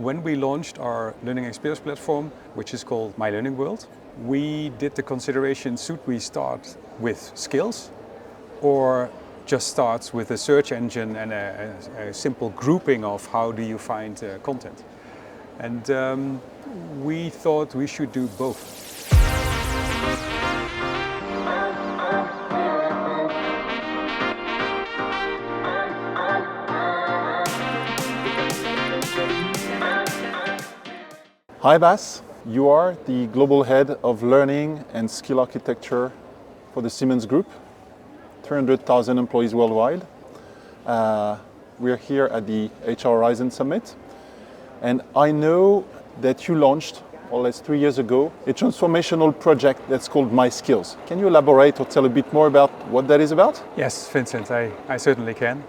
when we launched our learning experience platform, which is called My Learning World, we did the consideration, should we start with skills or just start with a search engine and a simple grouping of how do you find content. And we thought we should do both. Hi Bas, you are the Global Head of Learning and Skill Architecture for the Siemens Group, 300,000 employees worldwide. We're here at the HR Horizon Summit, and I know that you launched, more or less 3 years ago, a transformational project that's called My Skills. Can you elaborate or tell a bit more about what that is about? Yes, Vincent, I certainly can.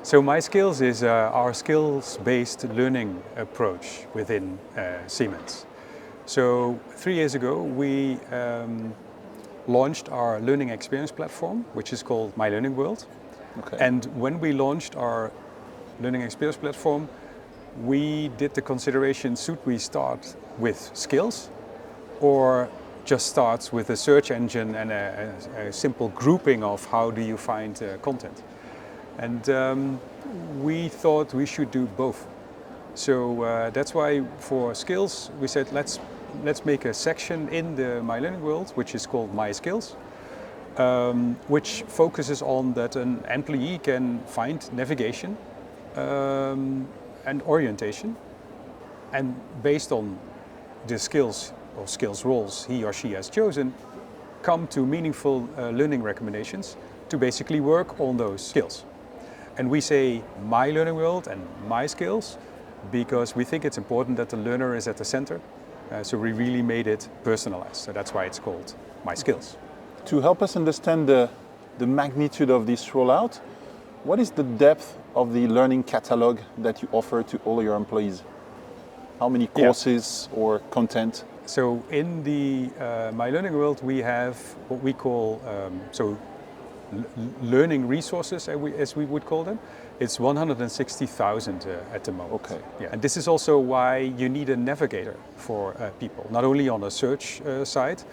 So My Skills is our skills-based learning approach within Siemens. So 3 years ago we launched our learning experience platform, which is called My Learning World. Okay. And when we launched our learning experience platform, we did the consideration, should we start with skills or just start with a search engine and a simple grouping of how do you find content. And we thought we should do both. So that's why for skills we said let's make a section in the My Learning World which is called My Skills, which focuses on that an employee can find navigation and orientation, and based on the skills or skills roles he or she has chosen, come to meaningful learning recommendations to basically work on those skills. And we say My Learning World and My Skills because we think it's important that the learner is at the center. So we really made it personalized. So that's why it's called My Skills. To help us understand the magnitude of this rollout, what is the depth of the learning catalog that you offer to all your employees? How many courses or content? So in the My Learning World we have what we call learning resources, as we would call them. It's 160,000 at the moment. Okay. Yeah. And this is also why you need a navigator for people, not only on a search side,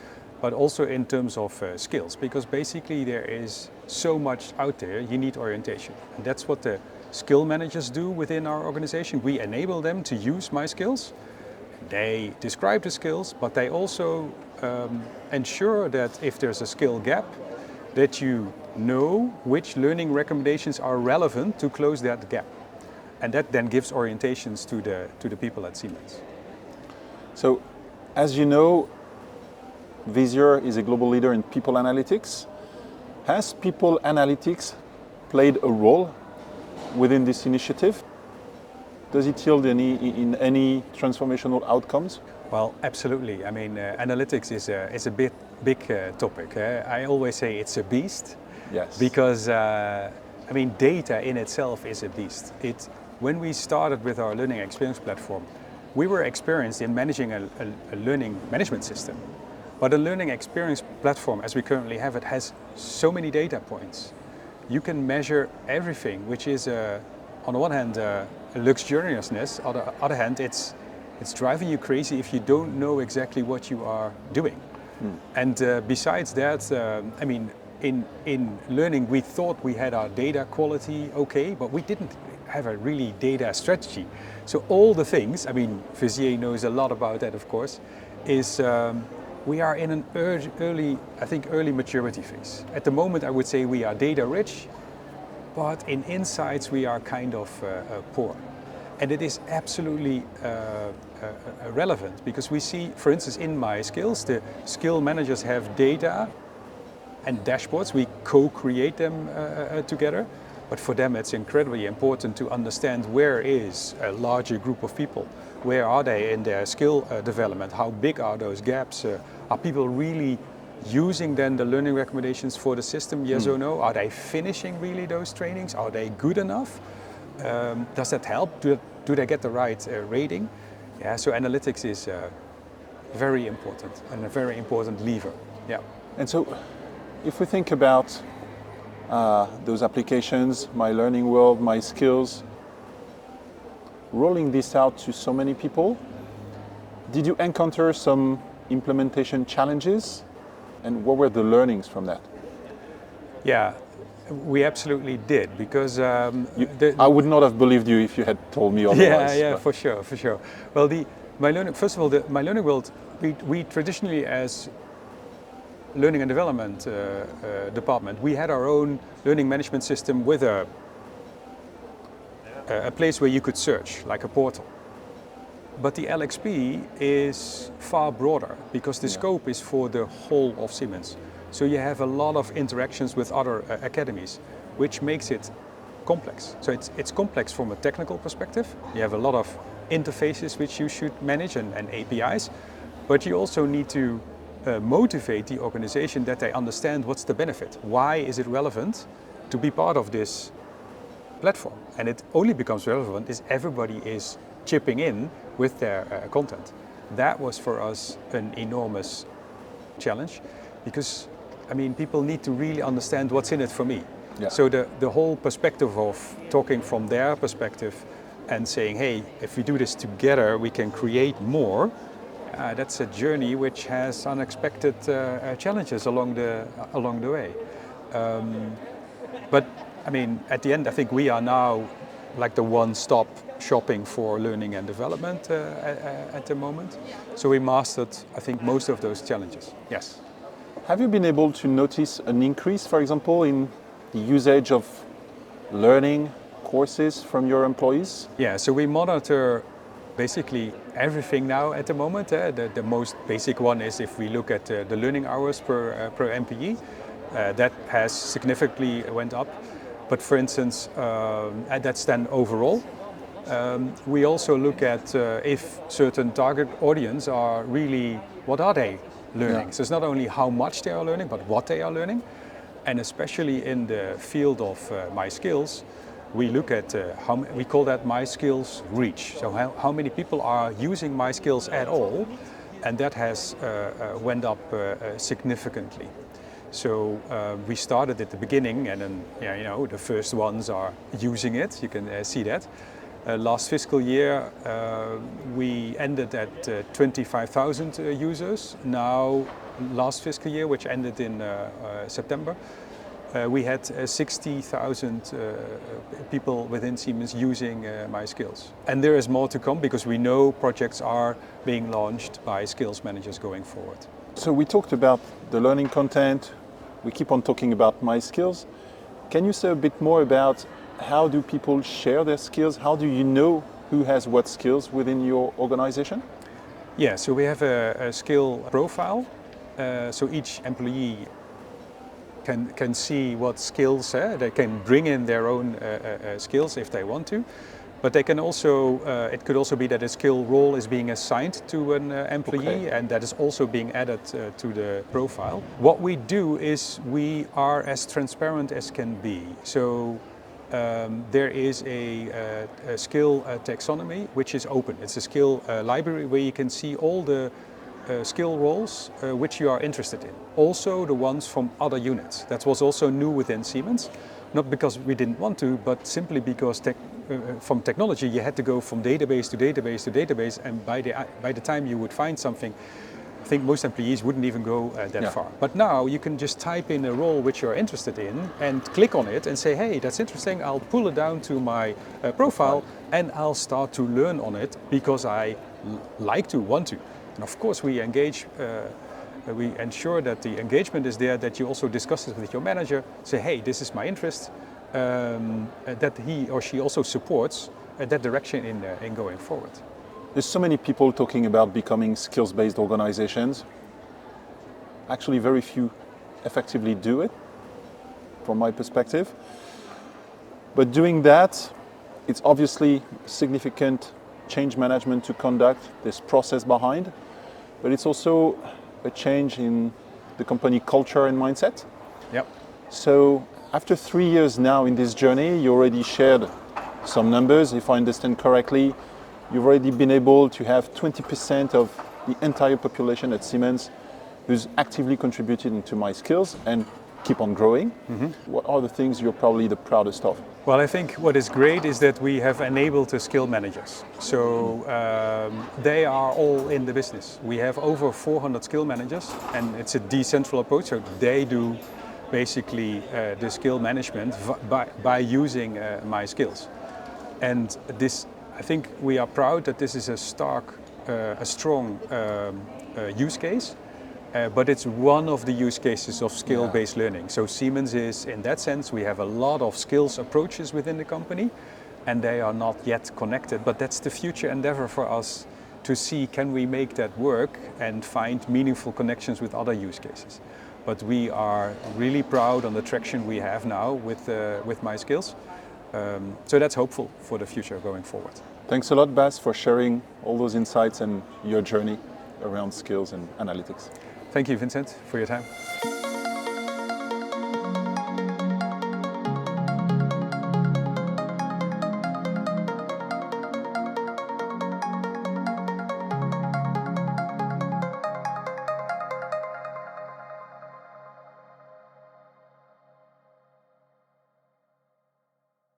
but also in terms of skills, because basically there is so much out there, you need orientation. And that's what the skill managers do within our organization. We enable them to use My Skills. They describe the skills, but they also ensure that if there's a skill gap, that you know which learning recommendations are relevant to close that gap. And that then gives orientations to the people at Siemens. So, as you know, VISIER is a global leader in people analytics. Has people analytics played a role within this initiative? Does it yield any transformational outcomes? Well, absolutely. I mean, analytics is a big topic. I always say it's a beast. Yes. Because I mean, data in itself is a beast. When we started with our learning experience platform, we were experienced in managing a learning management system. But a learning experience platform, as we currently have it, has so many data points. You can measure everything, which is, on the one hand, a luxuriousness. On the other hand, it's driving you crazy if you don't know exactly what you are doing. And besides that, I mean, in learning, we thought we had our data quality okay, but we didn't have a really data strategy. So all the things, I mean, VISIER knows a lot about that, of course, is we are in an early maturity phase. At the moment, I would say we are data rich, but in insights we are kind of poor. And it is absolutely relevant because we see, for instance, in My Skills, the skill managers have data and dashboards. We co-create them together. But for them, it's incredibly important to understand where is a larger group of people. Where are they in their skill development? How big are those gaps? Are people really using then the learning recommendations for the system, yes or no? Are they finishing really those trainings? Are they good enough? Does that help? Do they get the right rating? Yeah, so analytics is very important and a very important lever. Yeah. And so, if we think about those applications, My Learning World, My Skills, rolling this out to so many people, did you encounter some implementation challenges? And what were the learnings from that? Yeah, we absolutely did, because I would not have believed you if you had told me otherwise. Yeah, for sure. Well, first of all, my learning world, we traditionally, as learning and development department, we had our own learning management system with a place where you could search, like a portal. But the LXP is far broader, because the scope is for the whole of Siemens. So you have a lot of interactions with other academies, which makes it complex. So it's complex from a technical perspective. You have a lot of interfaces which you should manage and APIs, but you also need to motivate the organization that they understand what's the benefit. Why is it relevant to be part of this platform? And it only becomes relevant if everybody is chipping in with their content. That was for us an enormous challenge, because I mean, people need to really understand what's in it for me. Yeah. So the whole perspective of talking from their perspective and saying, hey, if we do this together, we can create more. That's a journey which has unexpected challenges along the way. But I mean, at the end, I think we are now like the one-stop shopping for learning and development at the moment. So we mastered, I think, most of those challenges. Yes. Have you been able to notice an increase, for example, in the usage of learning courses from your employees? Yeah, so we monitor basically everything now at the moment. The most basic one is if we look at the learning hours per employee, that has significantly went up. But for instance, that's then overall. We also look at if certain target audience are really, what are they learning? Yeah. So it's not only how much they are learning, but what they are learning. And especially in the field of my skills, we look at we call that my skills reach. So how many people are using my skills at all, and that has went up significantly. So we started at the beginning, and then the first ones are using it. You can see that. Last fiscal year, we ended at 25,000 users. Now, last fiscal year, which ended in September, we had 60,000 people within Siemens using my skills. And there is more to come, because we know projects are being launched by skills managers going forward. So we talked about the learning content. We keep on talking about my skills. Can you say a bit more about how do people share their skills? How do you know who has what skills within your organization? Yeah, so we have a skill profile. So each employee can see what skills they can bring in their own skills if they want to. But they can also, it could also be that a skill role is being assigned to an employee, and that is also being added to the profile. What we do is we are as transparent as can be. So there is a skill taxonomy which is open. It's a skill library where you can see all the skill roles which you are interested in. Also the ones from other units. That was also new within Siemens. Not because we didn't want to, but simply because from technology you had to go from database to database to database, and by the time you would find something, I think most employees wouldn't even go that far. But now you can just type in a role which you're interested in and click on it and say, hey, that's interesting, I'll pull it down to my profile and I'll start to learn on it because I want to. And of course we engage, we ensure that the engagement is there, that you also discuss it with your manager, say, hey, this is my interest, that he or she also supports that direction in going forward. There's so many people talking about becoming skills-based organizations. Actually, very few effectively do it, from my perspective. But doing that, it's obviously significant change management to conduct, this process behind, but it's also a change in the company culture and mindset. Yep. So after 3 years now in this journey, you already shared some numbers, if I understand correctly. You've already been able to have 20% of the entire population at Siemens who's actively contributed into my skills and keep on growing. What are the things you're probably the proudest of? Well, I think what is great is that we have enabled the skill managers. So they are all in the business. We have over 400 skill managers, and it's a decentralized approach. So they do basically the skill management by using my skills. And this, I think we are proud that this is a strong use case. But it's one of the use cases of skill-based learning. So Siemens is, in that sense, we have a lot of skills approaches within the company, and they are not yet connected. But that's the future endeavor for us to see, can we make that work and find meaningful connections with other use cases. But we are really proud on the traction we have now with my skills. So that's hopeful for the future going forward. Thanks a lot, Bas, for sharing all those insights and your journey around skills and analytics. Thank you, Vincent, for your time.